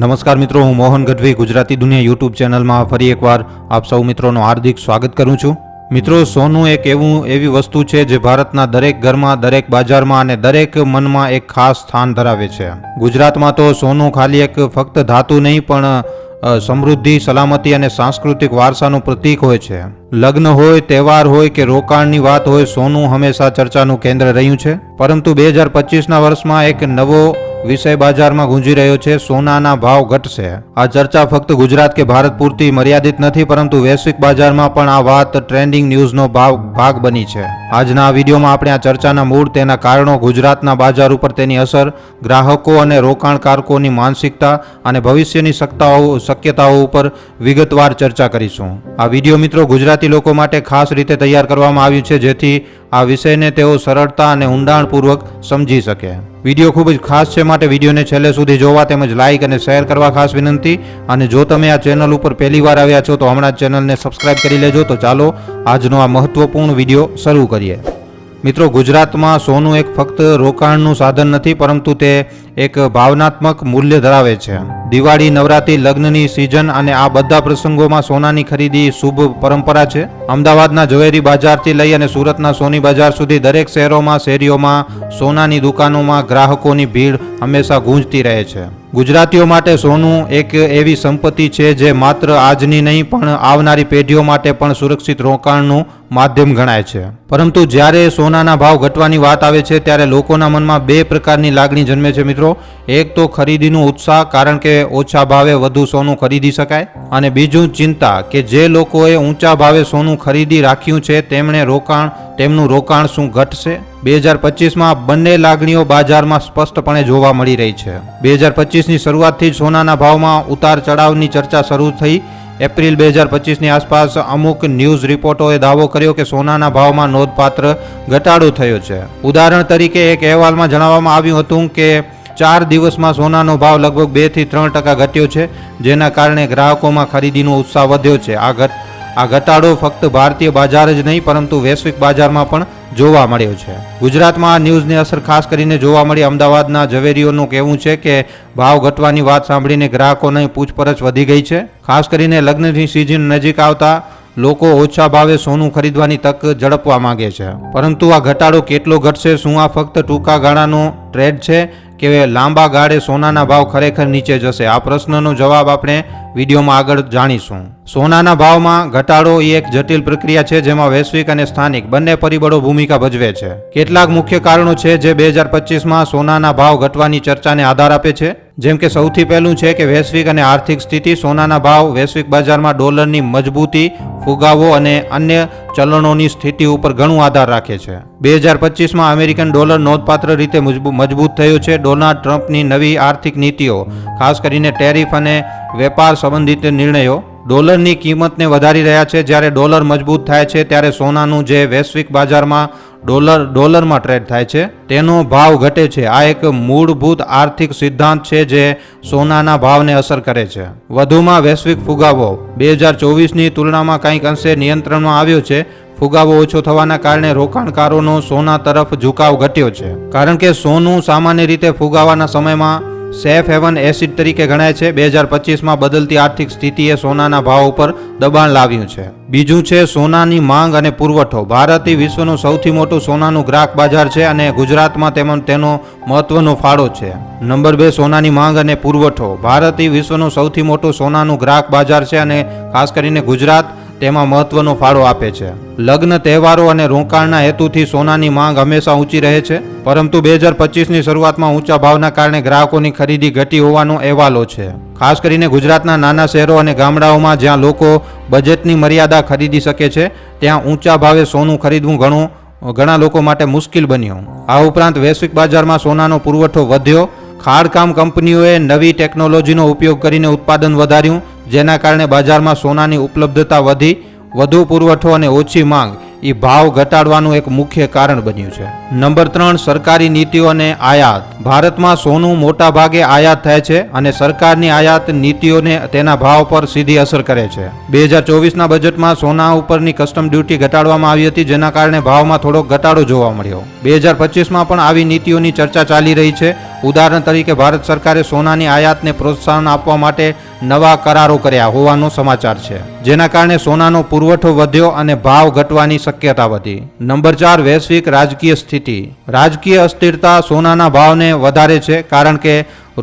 નમસ્કાર મિત્રો, હું મોહન ગઢવી ગુજરાતી દુનિયા યુટ્યુબ ચેનલમાં ફરી એકવાર આપ સૌ મિત્રોનું હાર્દિક સ્વાગત કરું છું. મિત્રો, સોનું એક એવી વસ્તુ છે જે ભારતના દરેક ઘરમાં, દરેક બજારમાં અને દરેક મનમાં એક ખાસ સ્થાન ધરાવે છે. ગુજરાતમાં તો સોનું ખાલી એક ફક્ત ધાતુ નહીં પણ સમૃદ્ધિ, સલામતી અને સાંસ્કૃતિક વારસાનું પ્રતીક હોય છે. લગ્ન હોય, તહેવાર હોય કે રોકાણની વાત હોય, સોનું હંમેશા ચર્ચાનું કેન્દ્ર રહ્યું છે. પરંતુ 2025ના વર્ષમાં એક નવો વિષય બજારમાં ગુંજી રહ્યો છે: સોનાના ભાવ ઘટશે. આ ચર્ચા ફક્ત ગુજરાત કે ભારત પૂરતી મર્યાદિત નથી, પરંતુ વૈશ્વિક બજારમાં પણ આ વાત ટ્રેન્ડિંગ ન્યૂઝનો ભાગ બની છે. આજના આ વિડીયોમાં આપણે આ ચર્ચાના મૂળ, તેના કારણો, ગુજરાતના બજાર ઉપર તેની અસર, ગ્રાહકો અને રોકાણકારકોની માનસિકતા અને ભવિષ્યની શક્યતાઓ ઉપર વિગતવાર ચર્ચા કરીશું. આ વિડીયો મિત્રો ગુજરાતી લોકો માટે ખાસ રીતે તૈયાર કરવામાં આવ્યું છે, જેથી આ વિષયને તેઓ સરળતા અને ઊંડાણપૂર્વક સમજી શકે. વિડીયો ખૂબ જ ખાસ છે, માટે વિડીયોને છેલ્લે સુધી જોવા તેમજ લાઇક અને શેર કરવા ખાસ વિનંતી. અને જો તમે આ ચેનલ ઉપર પહેલી વાર આવ્યા છો તો હમણાં જ ચેનલને સબસ્ક્રાઇબ કરી લેજો. તો ચાલો આજનો આ મહત્વપૂર્ણ વિડીયો શરૂ કરીએ. મિત્રો, ગુજરાતમાં સોનું એક ફક્ત રોકાણનું સાધન નથી, પરંતુ તે એક ભાવનાત્મક મૂલ્ય ધરાવે છે. દિવાળી, નવરાત્રી, લગ્નની સિઝન અને આ બધા પ્રસંગોમાં સોનાની ખરીદી શુભ પરંપરા છે. અમદાવાદના ઝવેરી બજારથી લઈ અને સુરતના સોની બજાર સુધી દરેક શહેરોમાં, શેરીઓમાં, સોનાની દુકાનોમાં ગ્રાહકોની ભીડ હંમેશા ગૂંજતી રહે છે. ગુજરાતીઓ માટે સોનું એક એવી સંપત્તિ છે જે માત્ર આજની નહીં પણ આવનારી પેઢીઓ માટે પણ સુરક્ષિત રોકાણનું માધ્યમ ગણાય છે. પરંતુ જ્યારે સોનાના ભાવ ઘટવાની વાત આવે છે ત્યારે લોકોના મનમાં બે પ્રકારની લાગણી જન્મે છે મિત્રો. એક તો ખરીદીનો ઉત્સાહ, કારણ કે ઓછા ભાવે વધુ સોનું ખરીદી શકાય, અને બીજું ચિંતા કે જે લોકોએ ઊંચા ભાવે સોનું ખરીદી રાખ્યું છે તેમનું રોકાણ શું ઘટશે. 2025માં બંને લાગણીઓ બજારમાં સ્પષ્ટપણે જોવા મળી રહી છે. 2025ની શરૂઆતથી જ સોનાના ભાવમાં ઉતાર ચઢાવની ચર્ચા શરૂ થઈ. એપ્રિલ 2025ની આસપાસ અમુક ન્યૂઝ રિપોર્ટોએ દાવો કર્યો કે સોનાના ભાવમાં નોંધપાત્ર ઘટાડો થયો છે. ઉદાહરણ તરીકે એક અહેવાલમાં જણાવવામાં આવ્યું હતું કે 4 દિવસમાં સોનાનો ભાવ લગભગ 2 થી 3% ઘટ્યો છે, જેના કારણે ગ્રાહકોમાં ખરીદીનો ઉત્સાહ વધ્યો છે. આ ઘટાડો ફક્ત ભારતીય બજાર જ નહીં પરંતુ વૈશ્વિક બજારમાં પણ જોવા મળ્યો છે. ગુજરાતમાં આ ન્યૂઝની અસર ખાસ કરીને જોવા મળી. અમદાવાદના ઝવેરીઓનું કહેવું છે કે ભાવ ઘટવાની વાત સાંભળીને ગ્રાહકોની પૂછપરછ વધી ગઈ છે. ખાસ કરીને લગ્નની સિઝન નજીક આવતા લોકો ઓછા ભાવે સોનું ખરીદવાની તક ઝડપવા માંગે છે. પરંતુ આ ઘટાડો કેટલો ઘટશે? શું આ ફક્ત ટૂંકા ગાળાનો ટ્રેડ છે કે લાંબા ગાળે સોનાના ભાવ ખરેખર નીચે જશે? આ પ્રશ્નનો જવાબ આપણે વિડીયોમાં આગળ જાણીશું. સોનાના ભાવમાં ઘટાડો એ એક જટિલ પ્રક્રિયા છે જેમાં વૈશ્વિક અને સ્થાનિક બંને પરિબળો ભૂમિકા ભજવે છે. કેટલાક મુખ્ય કારણો છે જે 2025માં સોનાના ભાવ ઘટવાની ચર્ચાને આધાર આપે છે. જેમ કે સૌથી પહેલું છે કે વૈશ્વિક અને આર્થિક સ્થિતિ. સોનાના ભાવ વૈશ્વિક બજારમાં ડોલરની મજબૂતી, ફુગાવો અને અન્ય ચલણોની સ્થિતિ ઉપર ઘણું આધાર રાખે છે. 2025માં અમેરિકન ડોલર નોંધપાત્ર રીતે મજબૂત થયો છે. ડોનાલ્ડ ટ્રમ્પની નવી આર્થિક નીતિઓ, ખાસ કરીને ટેરિફ અને વેપાર સંબંધિત નિર્ણયો ડોલરની કિંમતને વધારી રહ્યા છે. જ્યારે ડોલર મજબૂત થાય છે ત્યારે સોનાનું જે વૈશ્વિક બજારમાં ડોલરમાં ટ્રેડ થાય છે તેનો ભાવ ઘટે છે. આ એક મૂળભૂત આર્થિક સિદ્ધાંત છે જે સોનાના ભાવને અસર કરે છે. વધુમાં વૈશ્વિક ફુગાવો 2024ની તુલનામાં કંઈક અંશે નિયંત્રણમાં આવ્યો છે. ફુગાવો ઓછો થવાના કારણે રોકાણકારોનો સોના તરફ ઝુકાવ ઘટ્યો છે, કારણ કે સોનું સામાન્ય રીતે ફુગાવાના સમયમાં સેફ હેવન એસિડ તરીકે ગણાય છે. 2025માં બદલતી આર્થિક સ્થિતિએ સોનાના ભાવ ઉપર દબાણ લાવ્યું છે. બીજું છે સોનાની માંગ અને પુરવઠો. ભારત વિશ્વનું સૌથી મોટું સોનાનું ગ્રાહક બજાર છે અને ગુજરાતમાં તેનો મહત્વનો ફાળો છે. નંબર 2, સોનાની માંગ અને પુરવઠો. ભારત વિશ્વનું સૌથી મોટું સોનાનું ગ્રાહક બજાર છે અને ખાસ કરીને ગુજરાત તેમાં મહત્વનો ફાળો આપે છે. લગ્ન, તહેવારો અને રોકાણના હેતુથી સોનાની માંગ હંમેશા ઊંચી રહે છે. પરંતુ 2025ની શરૂઆતમાં ઊંચા ભાવના કારણે ગ્રાહકોની ખરીદી ઘટી હોવાનો અહેવાલો છે. ખાસ કરીને ગુજરાતના નાના શહેરો અને ગામડાઓમાં જ્યાં લોકો બજેટની મર્યાદા ખરીદી શકે છે, ત્યાં ઊંચા ભાવે સોનું ખરીદવું ઘણા લોકો માટે મુશ્કેલ બન્યું. આ ઉપરાંત વૈશ્વિક બજારમાં સોનાનો પુરવઠો વધ્યો. ખાણકામ કંપનીઓએ નવી ટેકનોલોજીનો ઉપયોગ કરીને ઉત્પાદન વધાર્યું, જેના કારણે બજારમાં સોનાની ઉપલબ્ધતા વધી. વધુ પુરવઠો અને ઓછી માંગ એ ભાવ ઘટાડવાનું એક મુખ્ય કારણ બન્યું છે. નંબર 3, સરકારી નીતિઓ અને આયાત. ભારતમાં સોનું મોટા ભાગે આયાત થાય છે અને સરકારની આયાત નીતિઓને તેના ભાવ પર સીધી અસર કરે છે. 2024ના બજેટમાં સોના ઉપરની કસ્ટમ ડ્યુટી ઘટાડવામાં આવી હતી, જેના કારણે ભાવમાં થોડોક ઘટાડો જોવા મળ્યો. 2025માં પણ આવી નીતિઓની ચર્ચા ચાલી રહી છે. ઉદાહરણ તરીકે ભારત સરકારે સોનાની આયાતને પ્રોત્સાહન આપવા માટે નવા કરારો કર્યા હોવાનો સમાચાર છે, જેના કારણે સોનાનો પુરવઠો વધ્યો અને ભાવ ઘટવાની શક્યતા વધી. નંબર 4, વૈશ્વિક રાજકીય સ્થિતિ. રાજકીય અસ્થિરતા સોનાના ભાવને વધારે છે, કારણ કે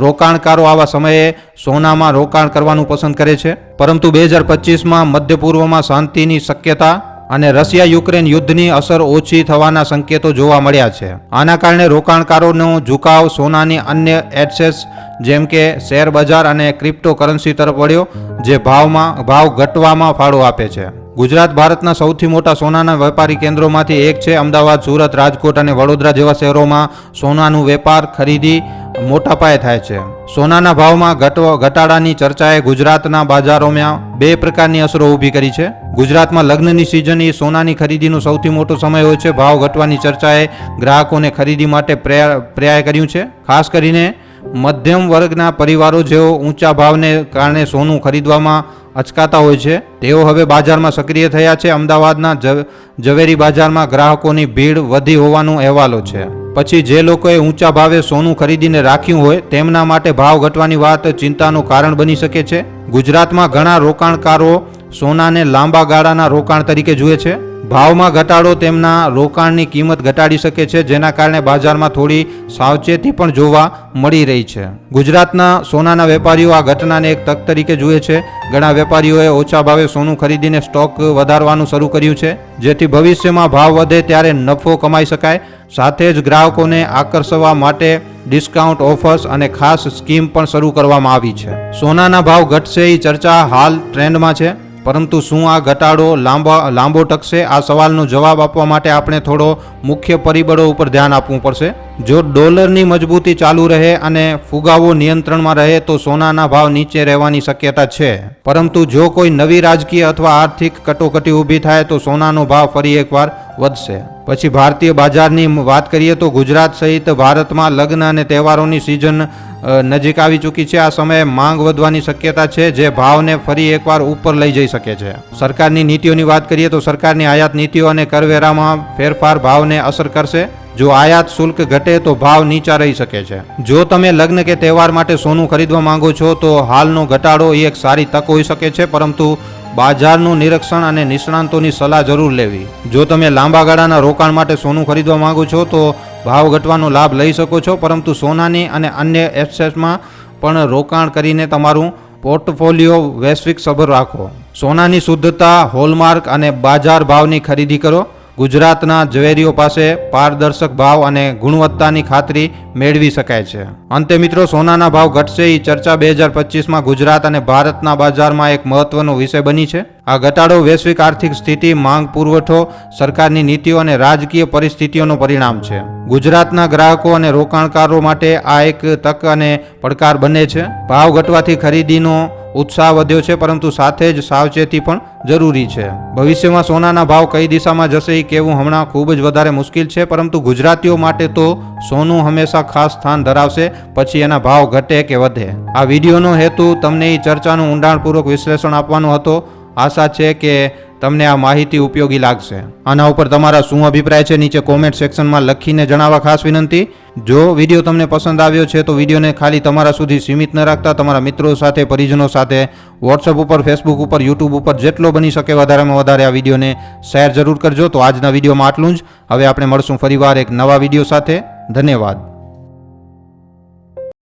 રોકાણકારો આવા સમયે સોનામાં રોકાણ કરવાનું પસંદ કરે છે. પરંતુ 2025માં મધ્ય પૂર્વમાં શાંતિની શક્યતા અને રશિયા યુક્રેન યુદ્ધની અસર ઓછી થવાના સંકેતો જોવા મળ્યા છે. આના કારણે રોકાણકારોનો ઝુકાવ સોનાની અન્ય એસેટ્સ જેમ કે શેર બજાર અને ક્રિપ્ટોકરન્સી તરફ વળ્યો, જે ભાવ ઘટવામાં ફાળો આપે છે. ગુજરાત ભારતના સૌથી મોટા સોનાના વેપારી કેન્દ્રોમાંથી એક છે. અમદાવાદ, સુરત, રાજકોટ અને વડોદરા જેવા શહેરોમાં સોનાનું વેપાર ખરીદી મોટા પાયે થાય છે. સોનાના ભાવમાં ઘટાડાની ચર્ચાએ ગુજરાતના બજારોમાં બે પ્રકારની અસરો ઊભી કરી છે. ગુજરાતમાં લગ્નની સિઝન એ સોનાની ખરીદીનો સૌથી મોટો સમય હોય છે. ભાવ ઘટવાની ચર્ચાએ ગ્રાહકોને ખરીદી માટે પ્રેરાય કર્યું છે. ખાસ કરીને મધ્યમ વર્ગના પરિવારો જેઓ ઊંચા ભાવને કારણે સોનું ખરીદવામાં અચકાતા હોય છે, તેઓ હવે બજારમાં સક્રિય થયા છે. અમદાવાદના ઝવેરી બજારમાં ગ્રાહકોની ભીડ વધી હોવાનો અહેવાલો છે. પછી જે લોકોએ ઊંચા ભાવે સોનું ખરીદીને રાખ્યું હોય તેમના માટે ભાવ ઘટવાની વાત ચિંતાનું કારણ બની શકે છે. ગુજરાતમાં ઘણા રોકાણકારો સોનાને લાંબા ગાળાના રોકાણ તરીકે જુએ છે. ભાવમાં ઘટાડો તેમના રોકાણની કિંમત ઘટાડી શકે છે, જેના કારણે બજારમાં થોડી સાવચેતી પણ જોવા મળી રહી છે. ગુજરાતના સોનાના વેપારીઓ આ ઘટનાને એક તક તરીકે જુએ છે. ઘણા વેપારીઓએ ઓછા ભાવે સોનું ખરીદીને સ્ટોક વધારવાનું શરૂ કર્યું છે, જેથી ભવિષ્યમાં ભાવ વધે ત્યારે નફો કમાઈ શકાય. સાથે જ ગ્રાહકોને આકર્ષવા માટે ડિસ્કાઉન્ટ ઓફર્સ અને ખાસ સ્કીમ પણ શરૂ કરવામાં આવી છે. સોનાના ભાવ ઘટશે એ ચર્ચા હાલ ટ્રેન્ડમાં છે, પરંતુ શું આ ઘટાડો લાંબો ટકશે? આ સવાલનો જવાબ આપવા માટે આપણે થોડો મુખ્ય પરિબળો ઉપર ધ્યાન આપવું પડશે. જો ડોલરની મજબૂતી ચાલુ રહે અને ફુગાવો નિયંત્રણમાં રહે તો સોનાના ભાવ નીચે રહેવાની શક્યતા છે. પરંતુ જો કોઈ નવી રાજકીય અથવા આર્થિક કટોકટી ઊભી થાય તો સોનાનો ભાવ ફરી એકવાર વધશે. પછી ભારતીય બજારની વાત કરીએ તો ગુજરાત સહિત ભારતમાં લગ્ન અને તહેવારોની સિઝન નજીક આવી ચૂકી છે. આ સમયે માંગ વધવાની શક્યતા છે, જે ભાવને ફરી એકવાર ઉપર લઈ જઈ શકે છે. સરકારની નીતિઓની વાત કરીએ તો સરકારની આયાત નીતિઓ અને કરવેરામાં ફેરફાર ભાવને અસર કરશે. જો આયાત શુલ્ક ઘટે તો ભાવ નીચા રહી શકે છે. જો તમે લગ્ન કે તહેવાર માટે સોનું ખરીદવા માંગો છો તો હાલનો ઘટાડો એ એક સારી તક હોઈ શકે છે, પરંતુ બજારનું નિરીક્ષણ અને નિષ્ણાંતોની સલાહ જરૂર લેવી. જો તમે લાંબા ગાળાના રોકાણ માટે સોનું ખરીદવા માંગો છો તો ભાવ ઘટવાનો લાભ લઈ શકો છો, પરંતુ સોનાની અને અન્ય એસેટ્સમાં પણ રોકાણ કરીને તમારું પોર્ટફોલિયો વૈશ્વિક સભર રાખો. સોનાની શુદ્ધતા, હોલમાર્ક અને બજાર ભાવની ખરીદી કરો. ગુજરાતના ઝવેરીઓ પાસે પારદર્શક ભાવ અને ગુણવત્તાની ખાતરી મેળવી શકાય છે. અંતે મિત્રો, સોનાના ભાવ ઘટશે એ ચર્ચા 2025માં ગુજરાત અને ભારતના બજારમાં એક મહત્વનો વિષય બની છે. આ ઘટાડો વૈશ્વિક આર્થિક સ્થિતિ, માંગ, પુરવઠો, સરકારની નીતિઓ અને રાજકીય પરિસ્થિતિઓનું પરિણામ છે. ગુજરાતના ગ્રાહકો અને રોકાણકારો માટે આ એક તક અને પડકાર બંને છે. ભાવ ઘટવાથી ખરીદીનો ઉત્સાહ વધ્યો છે, પરંતુ સાથે જ સાવચેતી પણ જરૂરી છે. ભવિષ્યમાં સોનાના ભાવ કઈ દિશામાં જશે એ કહેવું હમણાં ખૂબ જ વધારે મુશ્કેલ છે, પરંતુ ગુજરાતીઓ માટે તો સોનું હંમેશા ખાસ સ્થાન ધરાવશે, પછી એના ભાવ ઘટે કે વધે. આ વિડીયોનો હેતુ તમને એ ચર્ચાનું ઊંડાણપૂર્વક વિશ્લેષણ આપવાનો હતો. આશા છે કે તમને આ માહિતી ઉપયોગી લાગશે. આના ઉપર તમારા શું અભિપ્રાય છે નીચે કોમેન્ટ સેક્શનમાં લખીને જણાવવા ખાસ વિનંતી. જો વિડીયો તમને પસંદ આવ્યો છે તો વિડીયોને ખાલી તમારા સુધી સીમિત ન રાખતા તમારા મિત્રો સાથે, પરિજનો સાથે, વોટ્સઅપ ઉપર, ફેસબુક ઉપર, યુટ્યુબ ઉપર જેટલો બની શકે વધારેમાં વધારે આ વિડીયોને શેર જરૂર કરજો. તો આજના વિડીયોમાં આટલું જ. હવે આપણે મળશું ફરીવાર એક નવા વિડીયો સાથે. ધન્યવાદ.